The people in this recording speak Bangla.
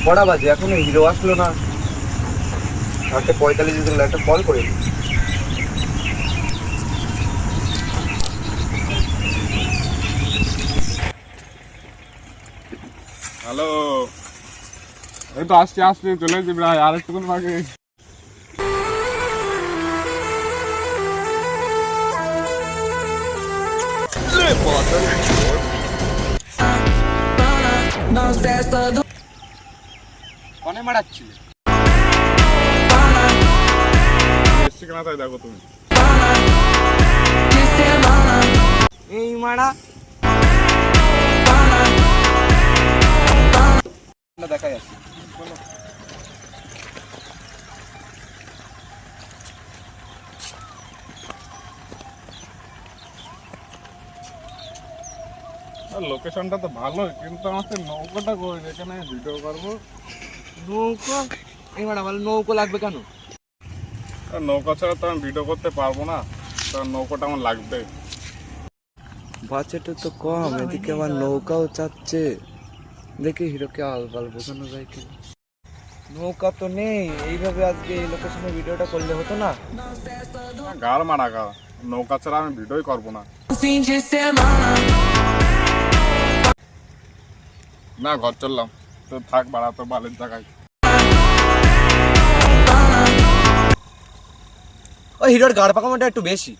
কটা বাজে এখনো হিরো আসলো না? 8:45 একটা কল করে। হ্যালো, এই তো আসছি চলে যাবি ভাই, আর একটুক্ষণ বাকি। কনে মারাচ্ছিলে? এসছি কেনা তাই দেখো তুমি। এই মারা দেখা যাচ্ছে। লোকেশনটা তো ভালো, কিন্তু আমাকে নৌকাটা করে যেখানে ভিডিও করবো। নৌকো? এই মারা বলে নৌকো লাগবে কেন? নৌকা ছাড়া তো আমি ভিডিও করতে পারবো না, তো নৌকাটা আমার লাগবে। বাজেটটা তো কম, এদিকে আমার নৌকাও চাচ্ছে। দেখি হিরোকে আলবাল বোঝানো যায় কি। নৌকা তো নেই, এইভাবে আজকে এই লোকেশনে ভিডিওটা করলে হতো না? গাড় মারা গা, নৌকা ছাড়া আমি ভিডিওই করবো না। না, ঘর চললাম তো, থাক বাড়া তো বালের জায়গায়। ওই হিরোর গাড় পাকামোটা একটু বেশি।